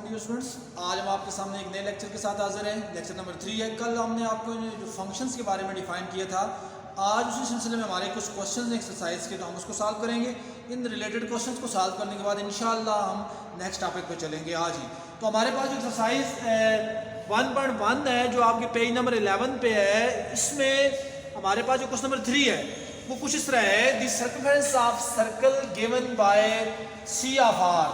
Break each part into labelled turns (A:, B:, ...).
A: Dear students, आज हम आपके सामने एक नए लेक्चर के साथ हाजिर हैं। लेक्चर नंबर 3 है। कल हमने आपको जो फंक्शंस के बारे में डिफाइन किया था, आज उसी सिलसिले में हमारे कुछ क्वेश्चंस एक्सरसाइज के, तो हम उसको सॉल्व करेंगे। इन रिलेटेड क्वेश्चंस को सॉल्व करने के बाद इंशाल्लाह हम नेक्स्ट टॉपिक पे चलेंगे आज ही। तो हमारे पास जो एक्सरसाइज 1.1 है जो आपके पेज नंबर 11 पे है, इसमें हमारे पास जो क्वेश्चन नंबर 3 है वो कुछ इस तरह है। The circumference of circle given by C of R,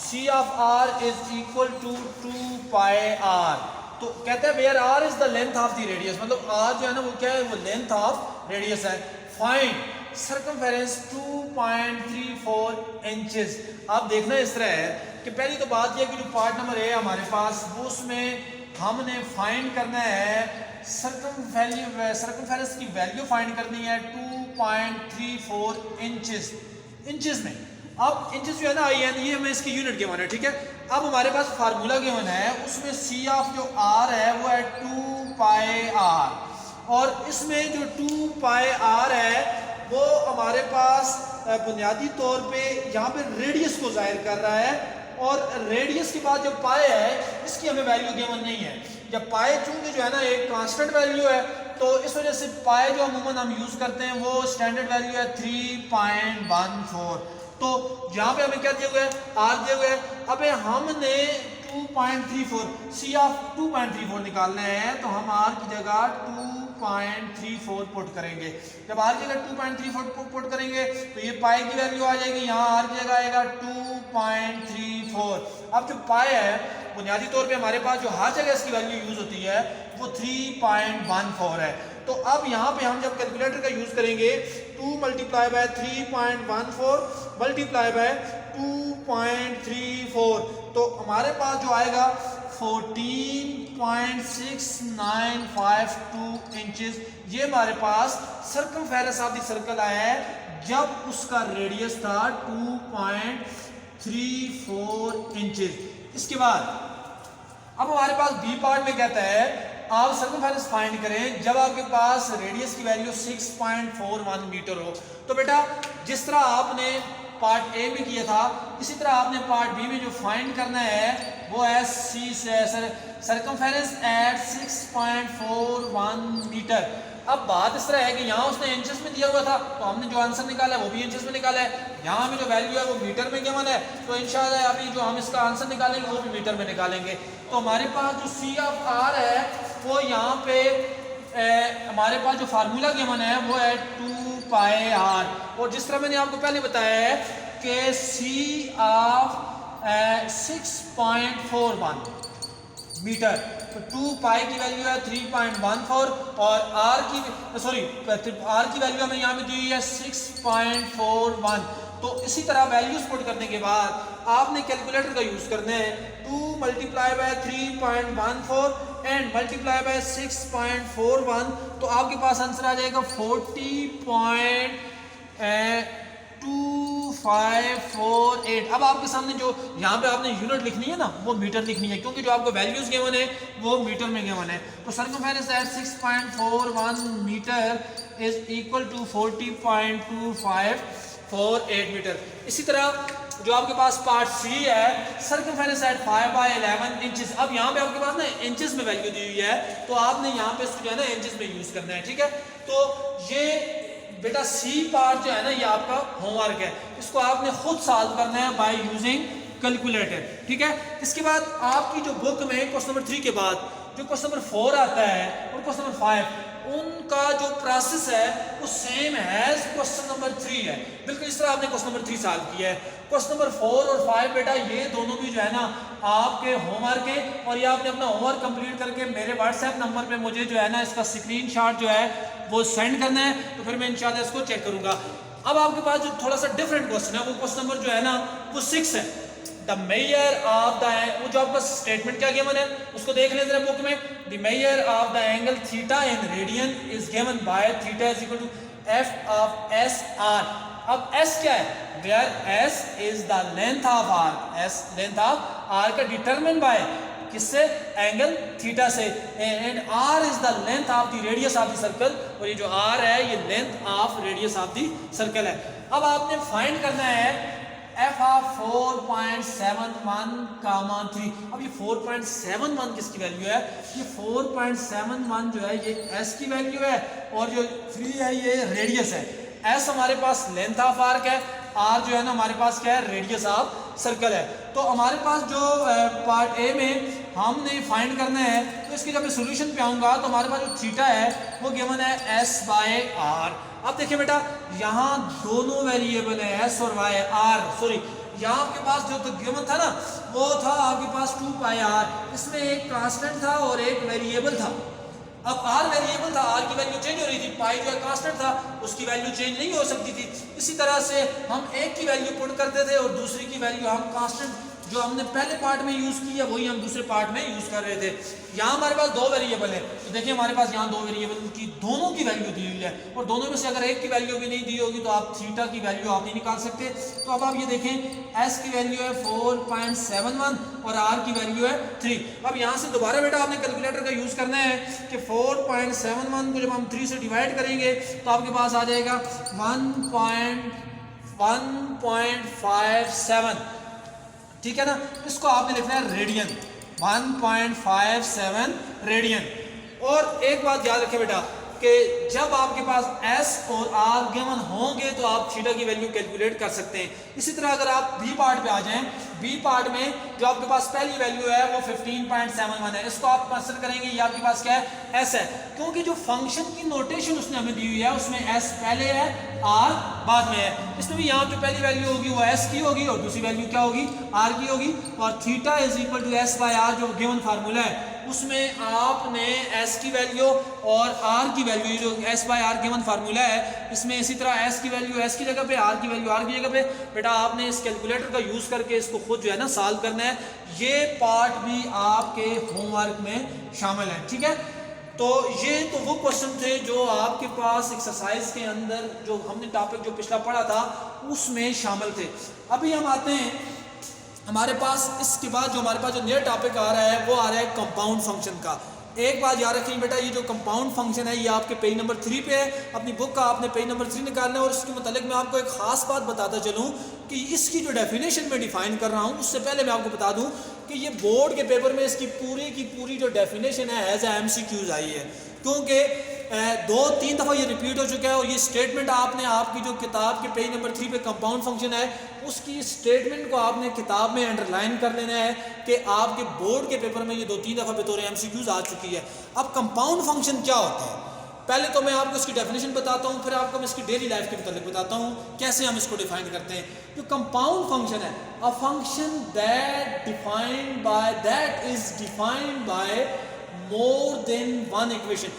A: C of R is equal to 2 pi R. तो कहते हैं where R is the length of the radius, मतलब आर जो है ना वो क्या है, वो लेंथ ऑफ रेडियस है। Find circumference 2.34 inches. आप देखना इस तरह है कि पहली तो बात यह कि जो पार्ट नंबर है हमारे पास, वो उसमें हमने फाइंड करना है सर्कमफेरेंस की वैल्यू फाइंड करनी है 2.34 इंचेस में। अब इंचेस जो है ना IN, ये हमें इसकी यूनिट गिवन है, ठीक है। अब हमारे पास फार्मूला गिवन है, उसमें सी ऑफ जो आर है वो है 2 पाई आर, और इसमें जो 2 पाई आर है वो हमारे पास बुनियादी तौर पे यहाँ पे रेडियस को जाहिर कर रहा है, और रेडियस के बाद जो पाई है इसकी हमें वैल्यू गिवन नहीं है। जब पाई चूंकि जो है ना एक कांस्टेंट वैल्यू है, तो इस वजह से पाई जो अमूमन हम यूज करते हैं वो स्टैंडर्ड वैल्यू है 3.14। तो यहाँ पे हमें क्या दिया हुआ है, आर दिया हुआ है। अब हमने 2.34 सी ऑफ 2.34 निकालना है, तो हम आर की जगह 2.34 पुट करेंगे। जब आर की जगह 2.34 पुट करेंगे तो ये पाई की वैल्यू आ जाएगी, यहाँ आर की जगह आएगा 2.34। अब जो पाई है बुनियादी तौर पे हमारे पास जो हर जगह इसकी वैल्यू यूज होती है वो 3.14 है। तो अब यहाँ पे हम जब कैलकुलेटर का यूज करेंगे, 2 मल्टीप्लाई बाय 3.14 मल्टीप्लाई बाय 2.34, तो हमारे पास जो आएगा 14.6952 इंचेस। ये हमारे पास सर्कमफेरेंस ऑफ द सर्कल आया है जब उसका रेडियस था 2.34 इंचेस। इसके बाद अब हमारे पास बी पार्ट में कहता है आप सर्कमफेरेंस फाइंड करें जब आपके पास रेडियस की वैल्यू 6.41 मीटर हो। तो बेटा जिस तरह आपने पार्ट ए में किया था, इसी तरह आपने पार्ट बी में जो फाइंड करना है वो है सर्कमफेरेंस एट 6.41 मीटर। अब बात इस तरह है कि यहाँ उसने इंचेस में दिया हुआ था, तो हमने जो आंसर निकाला है वो भी इंचेस में निकाला है। यहाँ में जो वैल्यू है वो मीटर में गिवन है, तो इंशाल्लाह अभी जो हम इसका आंसर निकालेंगे वो भी मीटर में निकालेंगे। तो हमारे पास जो सी ऑफ आर है वो यहाँ पे हमारे पास जो फार्मूला गिवन है वो है 2 पाई आर, और जिस तरह मैंने आपको पहले बताया है कि सी ऑफ 6.41 मीटर, तो 2 पाई की वैल्यू है 3.14, और आर की वैल्यू हमें यहाँ पे दी हुई है 6.41। तो इसी तरह वैल्यूज पुट करने के बाद आपने कैलकुलेटर का यूज करना है। 2 multiply by 3.14 and multiply by 6.41, तो आपके पास आंसर आ जाएगा 40.2548। अब आपके सामने जो यहाँ पे आपने यूनिट लिखनी है ना वो मीटर लिखनी है, क्योंकि जो आपको वैल्यूज गिवन है वो मीटर में गिवन है। तो circumference at 6.41 metre is equal to 40.2548 metre. इसी तरह जो आपके पास पार्ट सी है, सर्कमफेरेंस एट 5/11 इंचेस। अब यहाँ पे आपके पास ना इंचेस में वैल्यू दी हुई है, तो आपने यहाँ पे इसको जो है ना इंचेस में यूज करना है, ठीक है। तो ये बेटा सी पार्ट जो है ना ये आपका होमवर्क है, इसको आपने खुद सॉल्व करना है बाय यूजिंग कैलकुलेटर, ठीक है। इसके बाद आपकी जो बुक में क्वेश्चन नंबर 3 के बाद जो क्वेश्चन नंबर 4 आता है और क्वेश्चन नंबर 5, उनका जो प्रोसेस है वो सेम है क्वेश्चन नंबर 3 है। बिल्कुल इस तरह आपने क्वेश्चन नंबर 3 सॉल्व किया है। क्वेश्चन नंबर 4 और 5 बेटा ये दोनों भी जो है ना आपके होमवर्क है, और ये आपने अपना होमवर्क कंप्लीट करके मेरे व्हाट्सएप नंबर पे मुझे जो है ना इसका स्क्रीनशॉट जो है वो सेंड करना है, तो फिर मैं इंशाल्लाह इसको चेक करूंगा। अब आपके पास जो थोड़ा सा डिफरेंट क्वेश्चन है वो क्वेश्चन नंबर जो है ना वो 6 है। द मेजर ऑफ द, वो जो आपका स्टेटमेंट क्या गिवन है उसको देख लें जरा बुक में। The measure of the angle theta in radian is given by theta is equal to F of S R. अब एस क्या है, where S is the length of R, S length of R का determine by किससे, angle theta से, and R is the length of the radius of the circle, और ये जो R है ये length of radius of the circle है। अब आपने फाइंड करना है एफ ऑफ 4.71, 3। अब ये 4.71 किसकी वैल्यू है? ये 4.71 जो है ये एस की वैल्यू है, और जो 3 है ये रेडियस है। एस हमारे पास लेंथ ऑफ आर्क है, आर जो है ना हमारे पास क्या है? रेडियस ऑफ सर्कल है। तो हमारे पास जो पार्ट ए में हमने फाइंड करना है, तो इसकी जब मैं सोल्यूशन पे आऊँगा तो हमारे पास जो थीटा है वो गिवन है एस बाय आर। अब देखिए बेटा, यहाँ दोनों वेरिएबल है एस और वाई, आर सॉरी, यहाँ आपके पास जो तो गिवन था ना वो था आपके पास 2 पाई आर, इसमें एक कांस्टेंट था और एक वेरिएबल था। अब आर वेरिएबल था, आर की वैल्यू चेंज हो रही थी, पाई जो कांस्टेंट था उसकी वैल्यू चेंज नहीं हो सकती थी। इसी तरह से हम एक की वैल्यू पुट करते थे और दूसरी की वैल्यू हम कांस्टेंट जो हमने पहले पार्ट में यूज की है वही हम दूसरे पार्ट में यूज कर रहे थे। यहाँ हमारे पास 2 वेरिएबल है, तो देखिए हमारे पास यहाँ 2 वेरिएबल की दोनों की वैल्यू दी हुई है, और दोनों में से अगर एक की वैल्यू भी नहीं दी होगी तो आप थीटा की वैल्यू आप नहीं निकाल सकते। तो अब आप ये देखें, एस की वैल्यू है 4.71 और आर की वैल्यू है 3। अब यहाँ से दोबारा बेटा आपने कैलकुलेटर का यूज करना है कि 4.71 को जब हम 3 से डिवाइड करेंगे तो आपके पास आ जाएगा 1.57, ठीक है ना। इसको आपने लिखना है रेडियन, 1.57 रेडियन। और एक बात याद रखें बेटा कि जब आपके पास s और r गिवन होंगे तो आप थीटा की वैल्यू कैलकुलेट कर सकते हैं। इसी तरह अगर आप बी पार्ट पे आ जाएं, बी पार्ट में जो आपके पास पहली वैल्यू है वो 15.71 है, इसको आप कंसिडर करेंगे ये आपके पास क्या है? s है, क्योंकि जो फंक्शन की नोटेशन उसने हमें दी हुई है उसमें s पहले है r बाद में है। इसमें भी यहाँ जो पहली वैल्यू होगी वो s की होगी और दूसरी वैल्यू क्या होगी? r की होगी। और theta is equal to s by r जो गिवन फार्मूला है उसमें आपने s की वैल्यू और r की वैल्यू जो s by r given formula है इसमें इसी तरह s की वैल्यू s की जगह पे, r की वैल्यू r की जगह पे। बेटा आपने इस कैलकुलेटर का यूज करके इसको खुद जो है ना सॉल्व करना है। ये पार्ट भी आपके होमवर्क में शामिल है, ठीक है। तो ये तो वो क्वेश्चन थे जो आपके पास एक्सरसाइज के अंदर जो हमने टॉपिक जो पिछला पढ़ा था उसमें शामिल थे। अभी हम आते हैं हमारे पास इसके बाद जो हमारे पास जो नया टॉपिक आ रहा है वो आ रहा है कंपाउंड फंक्शन का। एक बात याद रखिए बेटा, ये जो कंपाउंड फंक्शन है ये आपके पेज नंबर 3 पे है। अपनी बुक का आपने पेज नंबर 3 निकालना है। और इसके मतलब मैं आपको एक खास बात बताता चलूँ कि इसकी जो डेफिनेशन में डिफाइन कर रहा हूँ उससे पहले मैं आपको बता दूँ कि ये बोर्ड के पेपर में इसकी पूरी की पूरी जो डेफिनेशन है एज ए MCQs आई है, क्योंकि 2-3 दफ़ा ये रिपीट हो चुका है। और ये स्टेटमेंट आपने आपकी जो किताब के पेज नंबर 3 पे कंपाउंड फंक्शन है उसकी स्टेटमेंट को आपने किताब में अंडरलाइन कर लेना है कि आपके बोर्ड के पेपर में ये 2-3 दफ़ा बतौर MCQs आ चुकी है। अब कंपाउंड फंक्शन क्या होता है, पहले तो मैं आपको इसकी डेफिनेशन बताता हूँ, फिर आपको मैं इसकी डेली लाइफ के मतलब बताता हूँ कैसे हम इसको डिफाइन करते हैं। जो कंपाउंड फंक्शन है, a function that is defined by more than one equation.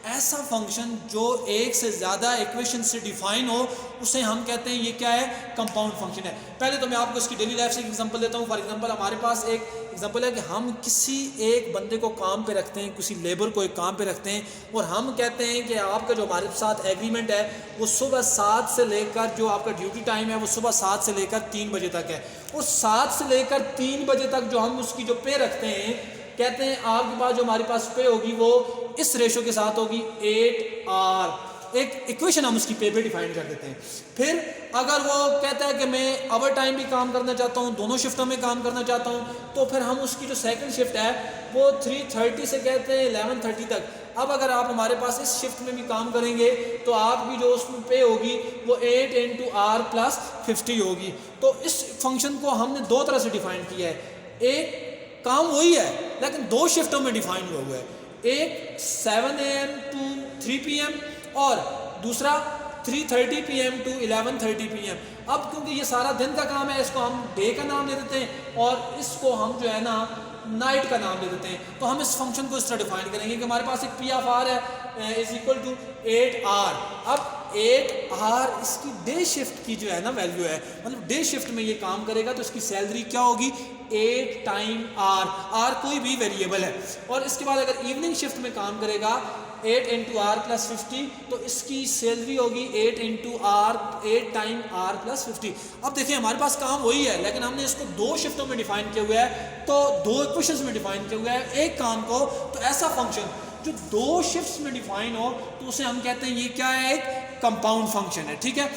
A: ऐसा फंक्शन जो एक से ज़्यादा इक्वेशन से डिफाइन हो उसे हम कहते हैं ये क्या है? कंपाउंड फंक्शन है। पहले तो मैं आपको इसकी डेली लाइफ से एक एग्जांपल देता हूँ। फॉर एग्जांपल हमारे पास एक एग्जांपल है कि हम किसी एक बंदे को काम पे रखते हैं, किसी लेबर को एक काम पे रखते हैं और हम कहते हैं कि आपका जो हमारे साथ एग्रीमेंट है वो सुबह 7 से लेकर जो आपका ड्यूटी टाइम है वो सुबह 7 से लेकर 3 बजे तक है। और 7 से लेकर 3 बजे तक जो हम उसकी जो पे रखते हैं, कहते हैं आपके पास जो हमारे पास पे होगी वो इस रेशो के साथ होगी 8R। एक इक्वेशन हम उसकी पे डिफाइन कर देते हैं। फिर अगर वो कहता है कि मैं ओवर टाइम भी काम करना चाहता हूँ, दोनों शिफ्टों में काम करना चाहता हूँ, तो फिर हम उसकी जो सेकंड शिफ्ट है वो 3:30 से कहते हैं 11:30 तक। अब अगर आप हमारे पास इस शिफ्ट में भी काम करेंगे तो आपकी जो उसमें पे होगी वो 8 × R + 50 होगी। तो इस फंक्शन को हमने 2 तरह से डिफाइन किया है। एक काम वही है लेकिन 2 शिफ्टों में डिफाइन हुआ है, एक 7 AM to 3 PM और दूसरा 3:30 PM to 11:30 PM। अब क्योंकि ये सारा दिन का काम है इसको हम डे का नाम दे देते हैं और इसको हम जो है ना नाइट का नाम दे देते हैं। तो हम इस फंक्शन को इस तरह डिफाइन करेंगे कि हमारे पास एक P(r) है इज इक्वल टू 8R। अब 8R इसकी डे शिफ्ट की जो है ना वैल्यू है, मतलब डे शिफ्ट में ये काम करेगा तो इसकी सैलरी क्या होगी? 8 टाइम R कोई भी वेरिएबल है। और इसके बाद अगर इवनिंग शिफ्ट में काम करेगा 8 × R + 50 तो इसकी सैलरी होगी 8 टाइम R + 50। अब देखिए हमारे पास काम वही है लेकिन हमने इसको 2 शिफ्टों में डिफाइन किया हुआ है, तो 2 इक्वेशंस में डिफाइन किया हुआ है एक काम को। तो ऐसा फंक्शन जो 2 शिफ्ट्स में डिफाइन हो तो उसे हम कहते हैं ये क्या है? एक कंपाउंड फंक्शन है, ठीक है।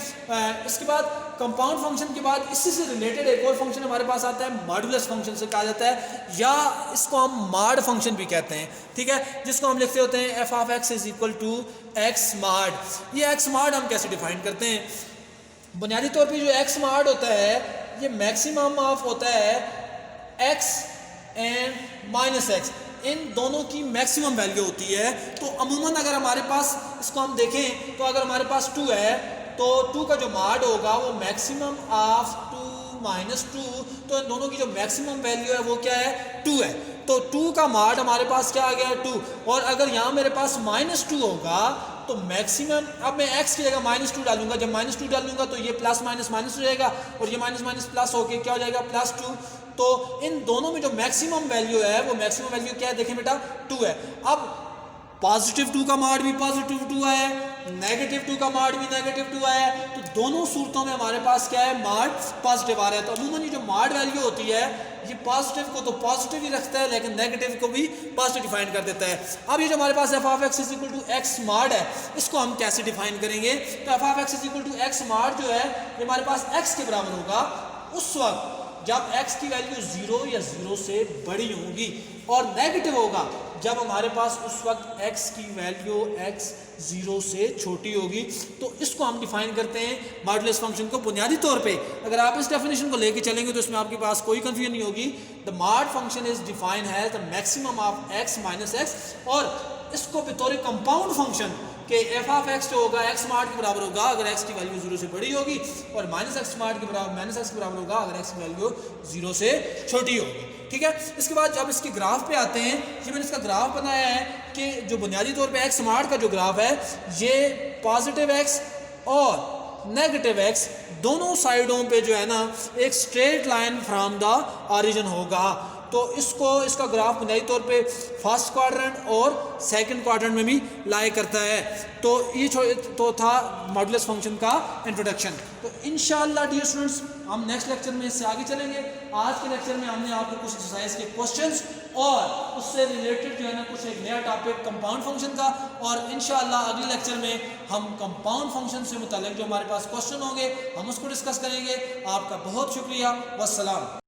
A: इसके बाद कंपाउंड फंक्शन के बाद इसी से रिलेटेड एक और फंक्शन हमारे पास आता है, मॉडुलस फंक्शन से कहा जाता है, या इसको हम माड फंक्शन भी कहते हैं, ठीक है, जिसको हम लिखते होते हैं F of X is equal to X mod. ये एक्स माड हम कैसे डिफाइन करते हैं? बुनियादी तौर पे जो एक्स माड होता है ये मैक्सिमम ऑफ होता है एक्स एंड माइनस एक्स, इन दोनों की मैक्सिमम वैल्यू होती है। तो अमूमन अगर हमारे पास इसको हम देखें तो अगर हमारे पास 2 है तो 2 का जो माड होगा वो मैक्सिमम ऑफ 2 माइनस 2, तो इन दोनों की जो मैक्सिमम वैल्यू है वो क्या है? 2 है। तो 2 का माड हमारे पास क्या आ गया? 2। और अगर यहाँ मेरे पास -2 होगा तो मैक्सिमम, अब मैं x की जगह -2 डालूंगा, जब -2 डालूंगा तो ये प्लस माइनस माइनस हो जाएगा और ये माइनस माइनस प्लस होके क्या हो जाएगा? +2। तो इन दोनों में जो मैक्सिमम वैल्यू है वो मैक्सिमम वैल्यू क्या है? देखें बेटा 2 है। अब पॉजिटिव 2 का माड भी पॉजिटिव 2 है, नेगेटिव 2 का माड भी नेगेटिव 2 है, तो दोनों सूरतों में हमारे पास क्या है? माड पॉजिटिव आ रहा है। तो अमूमन ये जो माड वैल्यू होती है ये पॉजिटिव को तो पॉजिटिव ही रखता है लेकिन नेगेटिव को भी पॉजिटिव डिफाइन कर देता है। अब ये जो हमारे पास F of X is equal to X mod है, इसको हम कैसे डिफाइन करेंगे? तो F of X is equal to X mod जो है ये हमारे पास एक्स के बराबर होगा उस वक्त जब x की वैल्यू 0 या 0 से बड़ी होगी, और नेगेटिव होगा जब हमारे पास उस वक्त x की वैल्यू x 0 से छोटी होगी। तो इसको हम डिफाइन करते हैं मॉडुलस फंक्शन को। बुनियादी तौर पे अगर आप इस डेफिनेशन को लेके चलेंगे तो इसमें आपके पास कोई कंफ्यूजन नहीं होगी। The mod function is defined as the maximum of x minus x, और इसको बतौर कंपाउंड फंक्शन कि एफ ऑफ एक्स जो होगा एक्स माड के बराबर होगा अगर एक्स की वैल्यू 0 से बड़ी होगी, और माइनस एक्स माड के बराबर माइनस एक्स के बराबर होगा अगर एक्स की वैल्यू 0 से छोटी होगी, ठीक है। इसके बाद जब इसके ग्राफ पे आते हैं, ये मैंने इसका ग्राफ बनाया है कि जो बुनियादी तौर पे एक्स माड का जो ग्राफ है ये पॉजिटिव एक्स और नेगेटिव एक्स दोनों साइडों पे जो है ना एक straight line from the origin होगा। तो इसका ग्राफ बुनियादी तौर पे फर्स्ट क्वाड्रेंट और सेकंड क्वाड्रेंट में भी लाई करता है। तो ये तो था मॉडुलस फंक्शन का इंट्रोडक्शन। तो इंशाअल्लाह डियर स्टूडेंट्स हम नेक्स्ट लेक्चर में इससे आगे चलेंगे। आज के लेक्चर में हमने आपको कुछ एक्सरसाइज के क्वेश्चंस और उससे रिलेटेड जो है ना कुछ एक नया टॉपिक कंपाउंड फंक्शन का, और इंशाअल्लाह अगले लेक्चर में हम कंपाउंड फंक्शन से मुताल्लिक जो हमारे पास क्वेश्चन होंगे हम उसको डिस्कस करेंगे। आपका बहुत शुक्रिया, वस्सलाम।